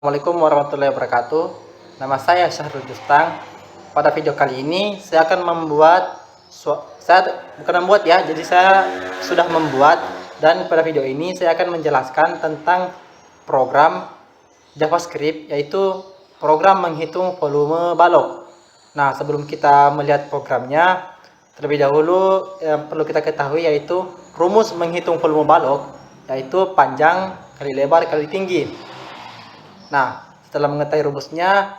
Assalamualaikum warahmatullahi wabarakatuh. Nama saya Syahrul Justang. Pada video kali ini saya akan jadi saya sudah membuat, dan pada video ini saya akan menjelaskan tentang program JavaScript, yaitu program menghitung volume balok. Nah, sebelum kita melihat programnya, terlebih dahulu yang perlu kita ketahui yaitu rumus menghitung volume balok, yaitu panjang kali lebar kali tinggi. Nah, setelah mengetahui rumusnya,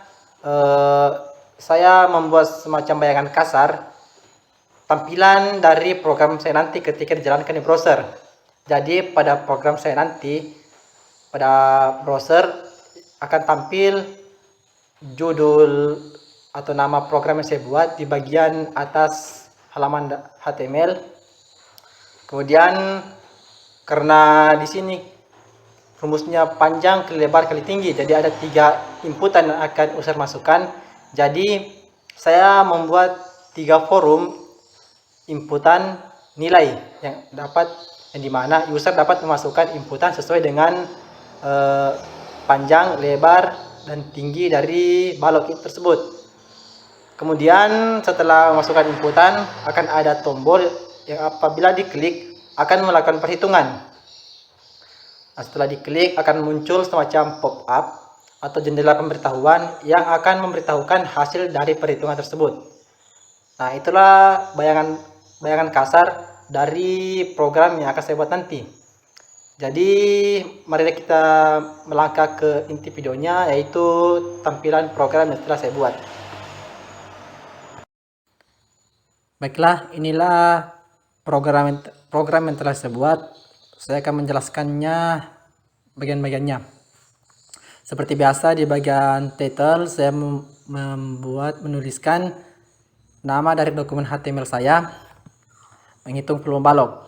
saya membuat semacam bayangan kasar tampilan dari program saya nanti ketika dijalankan di browser. Jadi pada program saya nanti, pada browser akan tampil judul atau nama program yang saya buat di bagian atas halaman HTML. Kemudian karena di sini rumusnya panjang kali lebar kali tinggi, jadi ada 3 inputan yang akan user masukkan. Jadi saya membuat 3 forum inputan nilai yang dimana user dapat memasukkan inputan sesuai dengan panjang, lebar, dan tinggi dari balok tersebut. Kemudian setelah memasukkan inputan akan ada tombol yang apabila diklik akan melakukan perhitungan. Nah, setelah diklik akan muncul semacam pop-up atau jendela pemberitahuan yang akan memberitahukan hasil dari perhitungan tersebut. Nah, itulah bayangan kasar dari program yang akan saya buat nanti. Jadi mari kita melangkah ke inti videonya, yaitu tampilan program yang telah saya buat. Baiklah, inilah program yang telah saya buat. Saya akan menjelaskannya bagian-bagiannya. Seperti biasa, di bagian title saya menuliskan nama dari dokumen HTML saya, menghitung volume balok.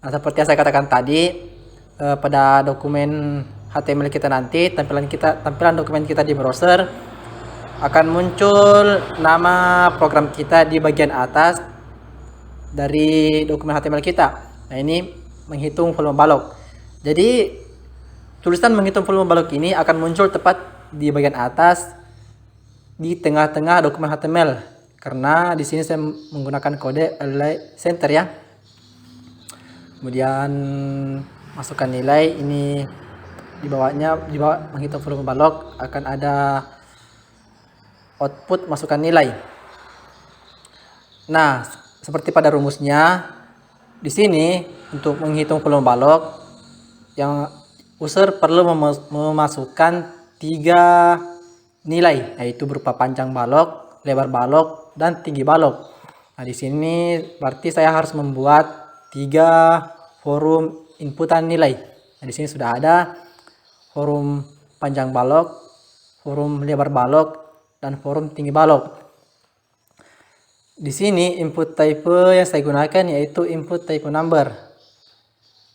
Nah, seperti yang saya katakan tadi, pada dokumen HTML kita nanti, tampilan dokumen kita di browser akan muncul nama program kita di bagian atas dari dokumen HTML kita. Nah, ini menghitung volume balok. Jadi tulisan menghitung volume balok ini akan muncul tepat di bagian atas di tengah-tengah dokumen HTML, karena di sini saya menggunakan kode align center ya. Kemudian masukkan nilai, ini di bawah menghitung volume balok akan ada output masukkan nilai. Nah, seperti pada rumusnya, di sini untuk menghitung volume balok yang user perlu memasukkan 3 nilai, yaitu berupa panjang balok, lebar balok, dan tinggi balok. Nah, di sini berarti saya harus membuat 3 forum inputan nilai. Nah, di sini sudah ada forum panjang balok, forum lebar balok, dan forum tinggi balok. Di sini input type yang saya gunakan yaitu input type number.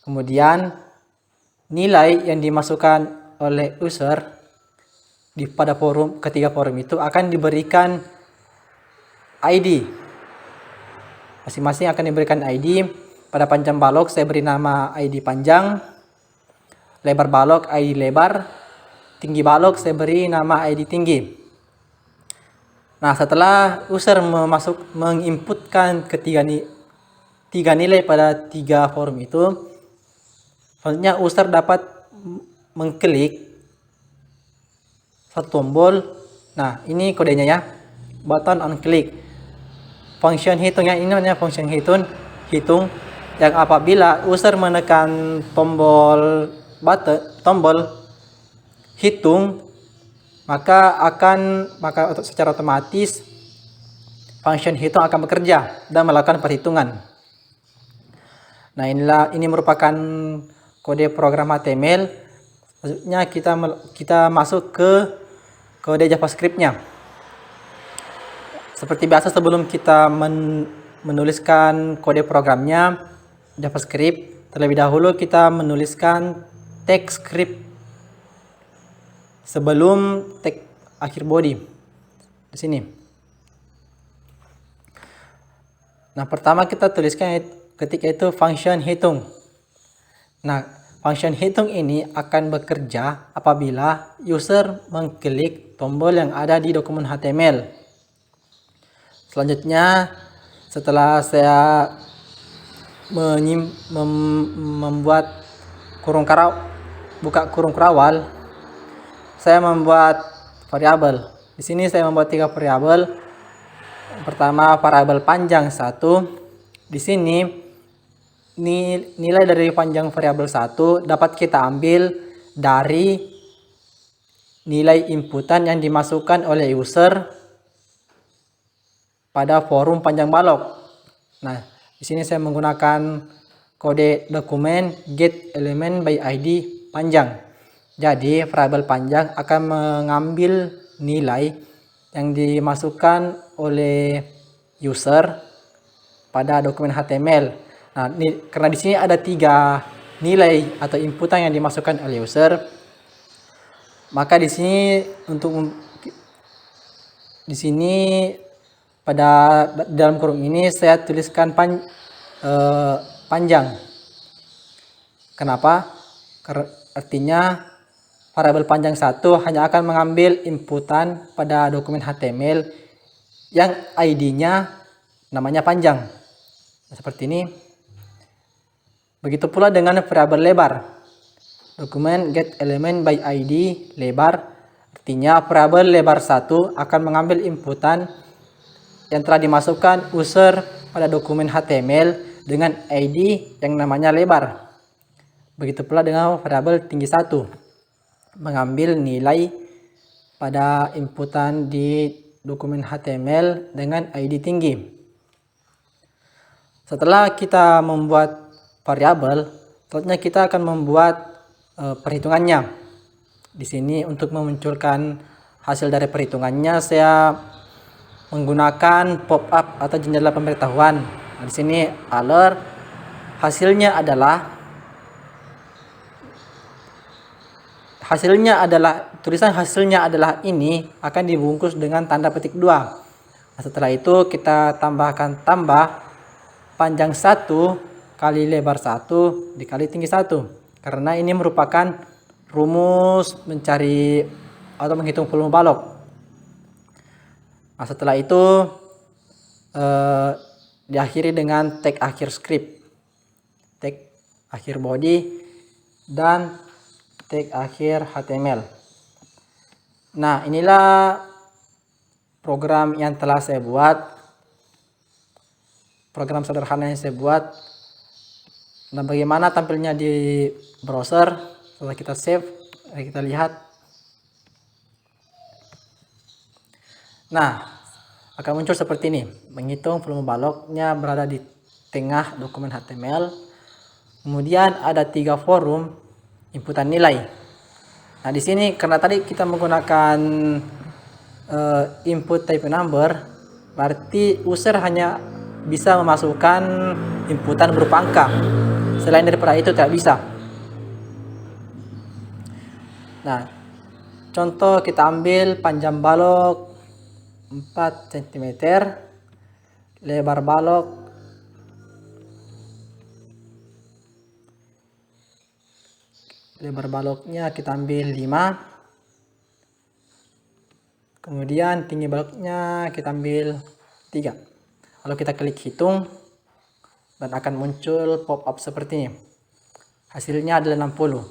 Kemudian nilai yang dimasukkan oleh user pada ketiga forum itu akan diberikan ID. Masing-masing akan diberikan ID. Pada panjang balok saya beri nama ID panjang, lebar balok ID lebar, tinggi balok saya beri nama ID tinggi. Nah, setelah user menginputkan tiga nilai pada 3 forum itu, selanjutnya user dapat mengklik satu tombol. Nah, ini kodenya ya, button on click. Function hitung yang ini namanya function hitung yang apabila user menekan tombol hitung, maka secara otomatis function hitung akan bekerja dan melakukan perhitungan. Nah, ini merupakan kode program HTML. Selanjutnya kita masuk ke kode JavaScript-nya. Seperti biasa, sebelum kita menuliskan kode programnya JavaScript, terlebih dahulu kita menuliskan teks script sebelum tag akhir body di sini. Nah, pertama kita tuliskan ketika itu function hitung. Nah, Function hitung ini akan bekerja apabila user mengklik tombol yang ada di dokumen HTML. Selanjutnya, setelah saya membuat buka kurung kerawal, saya membuat variabel. Di sini saya membuat 3 variabel. Pertama, variabel panjang 1. Di sini nilai dari panjang variabel 1 dapat kita ambil dari nilai inputan yang dimasukkan oleh user pada forum panjang balok. Nah, di sini saya menggunakan kode dokumen get element by ID panjang. Jadi variabel panjang akan mengambil nilai yang dimasukkan oleh user pada dokumen HTML. Nah, karena di sini ada 3 nilai atau inputan yang dimasukkan oleh user, maka di sini pada dalam kurung ini saya tuliskan panjang. Kenapa? Artinya variabel panjang 1 hanya akan mengambil inputan pada dokumen HTML yang ID-nya namanya panjang. Seperti ini. Begitu pula dengan variabel lebar. Dokumen get element by ID lebar. Artinya variabel lebar 1 akan mengambil inputan yang telah dimasukkan user pada dokumen HTML dengan ID yang namanya lebar. Begitu pula dengan variabel tinggi 1. Mengambil nilai pada inputan di dokumen HTML dengan ID tinggi. Setelah kita membuat variabel, selanjutnya kita akan membuat perhitungannya. Di sini untuk memunculkan hasil dari perhitungannya saya menggunakan pop-up atau jendela pemberitahuan. Nah, di sini alert tulisan hasilnya adalah ini akan dibungkus dengan tanda petik 2. Nah, setelah itu kita tambahkan panjang 1 kali lebar 1 dikali tinggi 1. Karena ini merupakan rumus mencari atau menghitung volume balok. Nah, setelah itu diakhiri dengan tag akhir script, tag akhir body, dan tag akhir HTML. Nah, inilah program yang telah saya buat, program sederhana yang saya buat. Nah, bagaimana tampilnya di browser setelah kita save? Kita lihat. Nah, akan muncul seperti ini. Menghitung volume baloknya berada di tengah dokumen HTML. Kemudian ada 3 forum inputan nilai. Nah, di sini karena tadi kita menggunakan input type number, berarti user hanya bisa memasukkan inputan berupa angka. Selain daripada itu tidak bisa. Nah, contoh kita ambil panjang balok 4 cm, lebar baloknya kita ambil 5. Kemudian tinggi baloknya kita ambil 3. Lalu kita klik hitung dan akan muncul pop-up seperti ini. Hasilnya adalah 60.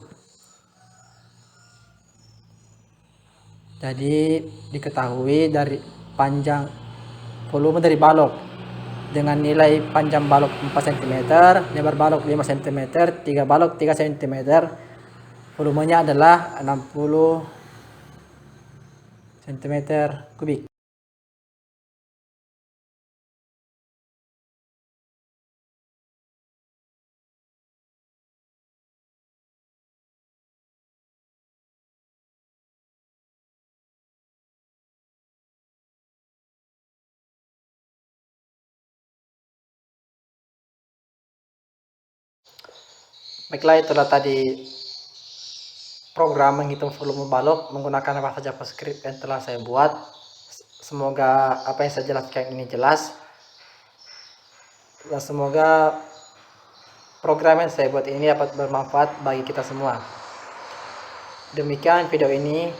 Jadi diketahui dari panjang volume dari balok dengan nilai panjang balok 4 cm, lebar balok 5 cm, 3 balok 3 cm, volumenya adalah 60 cm kubik. Baiklah, itulah tadi program menghitung volume balok menggunakan bahasa JavaScript yang telah saya buat. Semoga apa yang saya jelaskan ini jelas, dan semoga program yang saya buat ini dapat bermanfaat bagi kita semua. Demikian video ini,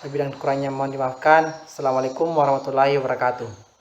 lebih dan kurangnya mohon dimaafkan. Assalamualaikum warahmatullahi wabarakatuh.